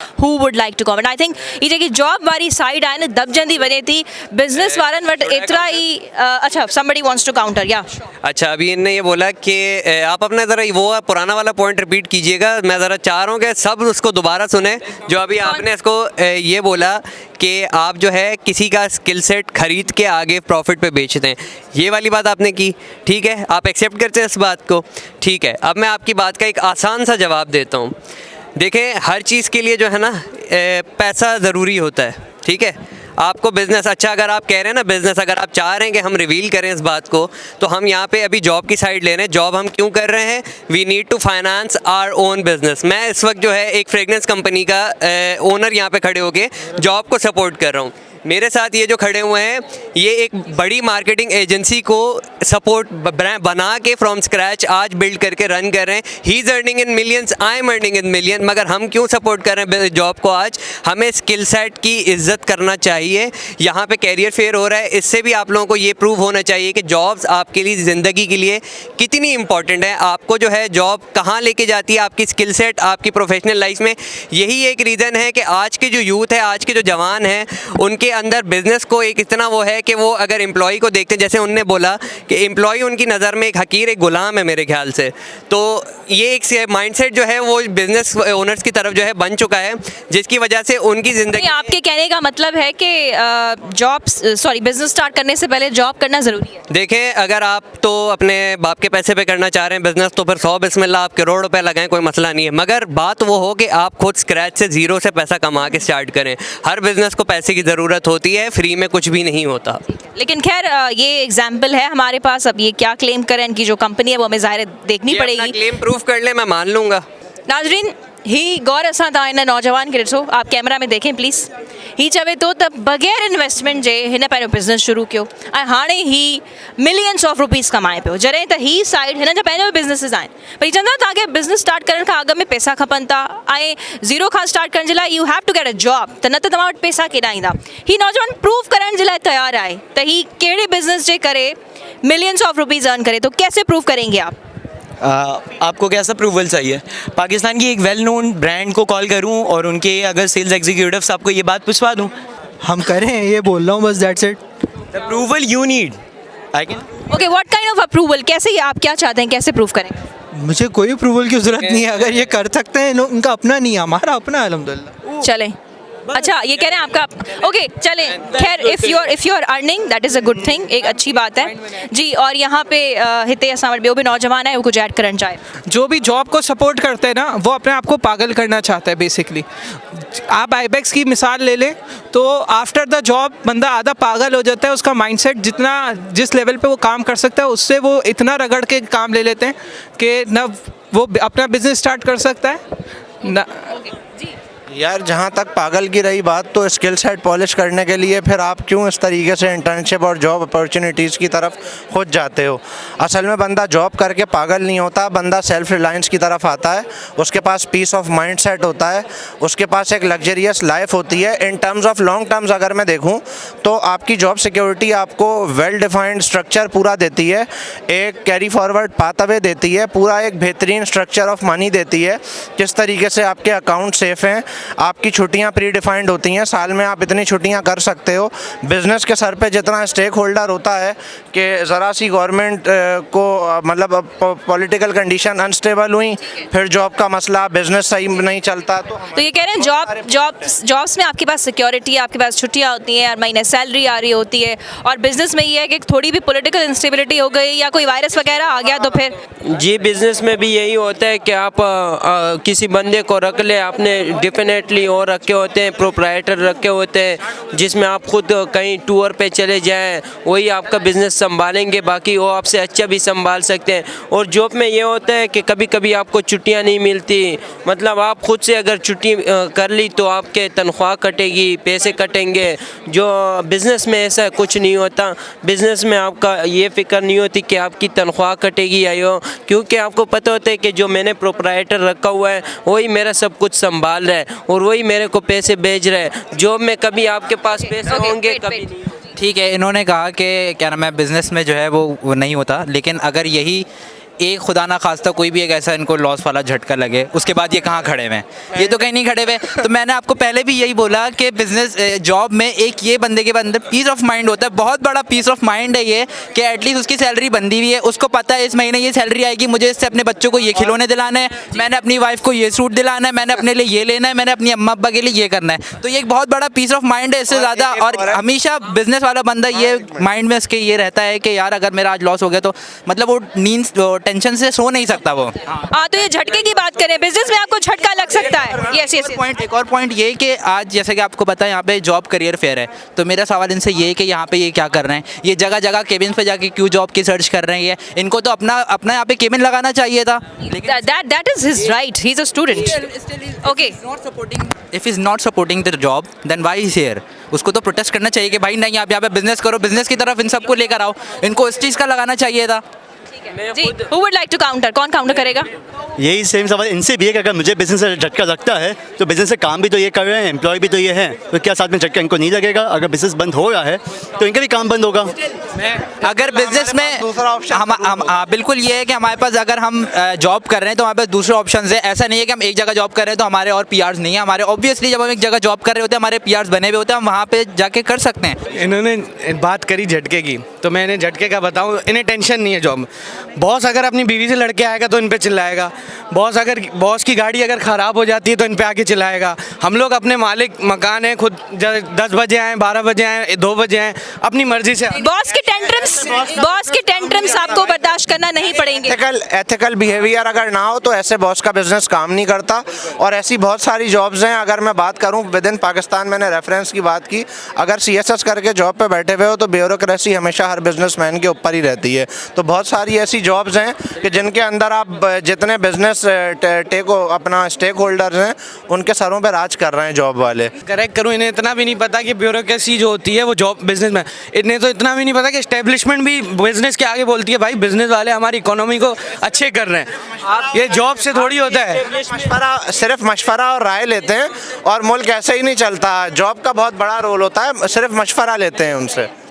who would like to comment? I think ये जेकी job वाली साइड आहे न दब जंदी वञे थी बिजनेस वारनि वटि एतिरा ई अच्छा somebody wants to counter या अच्छा अभी इनने ये बोला कि आप अपना ज़रा वो पुराना वाला पॉइंट रिपीट कीजिएगा। मैं ज़रा चाह रहा हूँ कि सब उसको दोबारा सुने जो अभी आपने इसको ये बोला कि आप जो है किसी का स्किल सेट खरीद के आगे प्रॉफिट पे बेचते हैं, ये वाली बात आपने की, ठीक है, आप एक्सेप्ट करते हैं इस बात को, ठीक है। अब मैं आपकी बात का एक आसान सा जवाब देता हूँ। देखें, हर चीज़ के लिए जो है ना पैसा ज़रूरी होता है, ठीक है। आपको बिज़नेस अच्छा, अगर आप कह रहे हैं ना बिज़नेस, अगर आप चाह रहे हैं कि हम रिवील करें इस बात को, तो हम यहाँ पे अभी जॉब की साइड ले रहे हैं। जॉब हम क्यों कर रहे हैं? We need to finance our own business. मैं इस वक्त जो है एक फ्रेगनेंस कंपनी का ओनर यहाँ पे खड़े होके जॉब को सपोर्ट कर रहा हूँ। मेरे साथ ये जो खड़े हुए हैं ये एक बड़ी मार्केटिंग एजेंसी को सपोर्ट बना के फ्रॉम स्क्रैच आज बिल्ड करके रन कर रहे हैं। He is earning in millions, I am earning in million. मगर हम क्यों सपोर्ट कर रहे हैं जॉब को? आज हमें स्किल सेट की इज्जत करना चाहिए। यहाँ पे कैरियर फेयर हो रहा है, इससे भी आप लोगों को ये प्रूव होना चाहिए कि जॉब्स आपके लिए ज़िंदगी के लिए कितनी इंपॉर्टेंट है। आपको जो है जॉब कहाँ लेके जाती है, आपकी स्किल सेट आपकी प्रोफेशनल लाइफ में। यही एक रीज़न है कि आज के जो यूथ है, आज के जो जवान हैं, उनके अंदर बिजनेस को एक इतना वो है कि वो अगर एम्प्लॉय को देखते हैं, जैसे उनने बोला कि एम्प्लॉय उनकी नज़र में एक हकीर, एक गुलाम है मेरे ख्याल से। तो ये एक माइंडसेट जो है वो बिजनेस ओनर्स की तरफ जो है बन चुका है, जिसकी वजह से उनकी ज़िंदगी। आपके कहने का मतलब है कि बिजनेस स्टार्ट करने से पहले जॉब करना ज़रूरी है? देखें, अगर आप तो अपने बाप के पैसे पे करना चाह रहे हैं बिजनेस, तो फिर 100 बिस्मिल्लाह, आप करोड़ रुपए लगाएं, कोई मसला नहीं है। मगर बात वो हो कि आप खुद स्क्रैच से ज़ीरो से पैसा कमा के स्टार्ट करें। हर बिजनेस को पैसे की ज़रूरत होती है, फ्री में कुछ भी नहीं होता। लेकिन खैर ये एग्जाम्पल है हमारे पास। अब ये क्या क्लेम करें इनकी जो कंपनी है वो हमें ज़ाहिर देखनी पड़ेगी। क्लेम प्रूफ कर ले, मैं मान लूँगा। नाजरीन, ही गौर असां तव्हां इन नौजवान खे ॾिसो, आप कैमरा में देखें प्लीज़। ही चवे तो त बग़ैर इन्वेस्टमेंट जे हिन पंहिंजो बिज़नेस शुरू कयो ऐं हाणे ही मिलियंस ऑफ रुपीज़ कमाए पियो, जॾहिं त ही साइड हिन जा पंहिंजा बिज़नेसिस आहिनि। भई चवंदा तव्हांखे बिज़नेस स्टार्ट करण खां अॻु में पैसा खपनि था ऐं ज़ीरो खां स्टार्ट करण जे लाइ you have to get a job, त न त तव्हां वटि पैसा केॾां ईंदा। ही नौजवान प्रूव करण जे लाइ तैयार आहे त ही कहिड़े बिज़नेस जे करे मिलियंस ऑफ रुपीज़ अर्न करे। तो कैसे प्रूव करेंगे आप? आपको कैसा अप्रूवल चाहिए? पाकिस्तान की एक वेल नोन ब्रांड को कॉल करूं और उनके अगर सेल्स एग्जीक्यूटिव्स आपको ये बात पूछवा दूं? हम करें, ये बोल रहा हूँ बस, that's it. Approval you need, I can. Okay, what kind of approval? कैसे ये आप क्या चाहते हैं, कैसे प्रूव करें? मुझे कोई अप्रूवल की ज़रूरत नहीं है। अगर ये कर सकते हैं, उनका अपना नहीं है, हमारा अपना है अल्हम्दुलिल्लाह। चलें। अच्छा, ये कह रहे हैं आपका। ओके चलें, खैर if you are earning that is a good thing, एक अच्छी बात है जी। और यहाँ पे हिते असां वटि ॿियो भी नौजवान है, वो कुछ ऐड करण चाहे। जो भी जॉब को सपोर्ट करते हैं ना, वो अपने आप को पागल करना चाहता है बेसिकली। आप आईबैक्स की मिसाल ले लें तो आफ्टर द जॉब बंदा आधा पागल हो जाता है। उसका माइंडसेट जिस लेवल पे वो काम कर सकता है, उससे वो इतना रगड़ के काम ले लेते हैं कि न वो अपना बिजनेस स्टार्ट कर सकता है न। यार, जहाँ तक पागल की रही बात, तो स्किल सेट पॉलिश करने के लिए फिर आप क्यों इस तरीके से इंटर्नशिप और जॉब अपॉर्चुनिटीज़ की तरफ खुद जाते हो? असल में बंदा जॉब करके पागल नहीं होता, बंदा सेल्फ रिलायंस की तरफ आता है। उसके पास पीस ऑफ माइंड सेट होता है, उसके पास एक लग्जरियस लाइफ होती है। In terms of long terms अगर मैं देखूँ तो आपकी जॉब सिक्योरिटी आपको वेल डिफाइंड स्ट्रक्चर पूरा देती है, एक कैरी फॉरवर्ड पाथवे देती है, पूरा एक बेहतरीन स्ट्रक्चर ऑफ मनी देती है। किस तरीके से आपके अकाउंट सेफ़ हैं, आपकी छुट्टियां प्री डिफाइंड होती हैं, साल में आप इतनी छुट्टियां कर सकते हो। बिज़नेस के सर पे जितना स्टेक होल्डर होता है कि ज़रा सी गवर्नमेंट को मतलब पॉलिटिकल कंडीशन अनस्टेबल हुई, फिर जॉब का मसला, बिज़नेस सही नहीं चलता। तो ये कह रहे हैं जॉब्स में आपके पास सिक्योरिटी है, आपके पास छुट्टियां होती हैं, हर महीने सैलरी आ रही होती है। और बिज़नेस में ये है कि थोड़ी भी पॉलिटिकल इंस्टेबिलिटी हो गई या कोई वायरस वगैरह आ गया तो फिर जी बिज़नेस में भी यही होता है कि आप किसी बंदे को रख ले, आपने डेफिनेटली और रखे होते हैं, प्रोप्राइटर रखे होते हैं, जिसमें आप खुद कहीं टूर पे चले जाएं, वही आपका बिज़नेस संभालेंगे, बाकी वो आपसे अच्छा भी संभाल सकते हैं। और जॉब में ये होता है कि कभी कभी आपको छुट्टियां नहीं मिलती, मतलब आप खुद से अगर छुट्टी कर ली तो आपके तनख्वाह कटेगी, पैसे कटेंगे। जो बिज़नेस में ऐसा कुछ नहीं होता। बिज़नेस में आपका ये फ़िक्र नहीं होती कि आपकी तनख्वाह कटेगी या यो, क्योंकि आपको पता होता है कि जो मैंने प्रोप्राइटर रखा हुआ है वही मेरा सब कुछ संभाल रहा है और वही मेरे को पैसे भेज रहे हैं। जॉब में कभी आपके पास पैसे होंगे, कभी नहीं। ठीक है, इन्होंने कहा कि क्या नाम है बिज़नेस में जो है वो नहीं होता, लेकिन अगर यही एक खुदा ना खास्ता कोई भी एक ऐसा इनको लॉस वाला झटका लगे, उसके बाद ये कहाँ खड़े हुए हैं? ये तो कहीं नहीं खड़े हुए। तो मैंने आपको पहले भी यही बोला कि बिजनेस जॉब में एक ये बंदे के अंदर पीस ऑफ माइंड होता है, बहुत बड़ा पीस ऑफ माइंड है ये, कि एटलीस्ट उसकी सैलरी बंदी हुई है, उसको पता है इस महीने ये सैलरी आएगी, मुझे इससे अपने बच्चों को ये खिलौने दिलाना है, मैंने अपनी वाइफ को ये सूट दिलाना है, मैंने अपने लिए ये लेना है, मैंने अपनी अम्मा अब्बा के लिए ये करना है। तो ये एक बहुत बड़ा पीस ऑफ माइंड है इससे ज़्यादा। और हमेशा बिजनेस वाला बंदा ये माइंड में इसके ये रहता है कि यार अगर मेरा आज लॉस हो गया तो मतलब वो नींद टेंशन से सो नहीं सकता वो। हाँ, तो ये झटके की बात करें, बिजनेस में आपको झटका लग सकता है। Yes yes. एक और पॉइंट ये कि आज जैसे कि आपको पता है यहाँ पे जॉब करियर फेयर है, तो मेरा सवाल इनसे ये है कि यहाँ पे ये क्या कर रहे हैं, ये जगह जगह केबिन पे जाके क्यों जॉब की सर्च कर रहे हैं? इनको तो अपना अपना यहाँ पे केबिन लगाना चाहिए था। That is his right. He's a student. Okay. If he's not supporting their job, then why is here? उसको तो प्रोटेस्ट करना चाहिए कि भाई नहीं आप यहाँ पे बिजनेस करो, बिजनेस की तरफ इन सबको लेकर आओ, इनको इस चीज़ का लगाना चाहिए था। जी, who would like to counter? कौन काउंटर करेगा? यही सेम सवाल इनसे भी है कि अगर मुझे बिजनेस से झटका लगता है तो बिजनेस से काम भी तो ये कर रहे हैं, एम्प्लॉय भी तो ये हैं, तो क्या साथ में झटका इनको नहीं लगेगा? अगर बिजनेस बंद हो रहा है तो इनका भी काम बंद होगा। अगर बिजनेस में दूसरा ऑप्शन हम हाँ बिल्कुल ये है कि हमारे पास अगर हम जॉब कर रहे हैं तो हमारे पास दूसरे ऑप्शन है। ऐसा नहीं है कि हम एक जगह जॉब कर रहे हैं तो हमारे और पीआर्स नहीं है हमारे। ऑब्वियसली जब हम एक जगह जॉब कर रहे होते हैं हमारे पीआर्स बने हुए होते हैं, हम वहाँ पे जाके कर सकते हैं। इन्होंने बात करी झटके की, तो मैं इन्हें झटके का बताऊं, इन्हें टेंशन नहीं है जॉब। बॉस अगर अपनी बीवी से लड़के आएगा तो इन पे चिल्लाएगा, बॉस की गाड़ी अगर ख़राब हो जाती है तो इन पे आके चिल्लाएगा। हम लोग अपने मालिक मकान है, खुद 10 बजे आए, 12 बजे आए, 2 बजे आए, अपनी मर्जी से। बॉस के टेंट्रम्स आपको बर्दाश्त करना नहीं पड़ेंगे। एथिकल बिहेवियर अगर ना हो तो ऐसे बॉस का बिजनेस काम नहीं करता। और ऐसी बहुत सारी जॉब्स हैं, अगर मैं बात करूं विद इन पाकिस्तान, मैंने रेफरेंस की बात की, अगर CSS करके जॉब पे बैठे हुए हो तो ब्यूरोक्रेसी हमेशा हर बिजनेसमैन के ऊपर ही रहती है। तो बहुत सारी ऐसी जॉब्स हैं कि जिनके अंदर आप जितने बिजनेस अपना स्टेक होल्डर्स हैं उनके सरों पर राज कर रहे हैं जॉब वाले। करेक्ट करूँ, इन्हें इतना भी नहीं पता कि ब्यूरोक्रेसी जो होती है वो जॉब बिजनेस में, इन्हें तो इतना भी नहीं पता कि एस्टेब्लिशमेंट भी बिजनेस के आगे बोलती है भाई बिजनेस वाले हमारी इकोनॉमी को अच्छे कर रहे हैं। ये जॉब से थोड़ी होता है। सिर्फ मशवरा और राय लेते हैं और मुल्क ऐसे ही नहीं चलता। जॉब का बहुत बड़ा रोल होता है, सिर्फ मशवरा लेते हैं उनसे।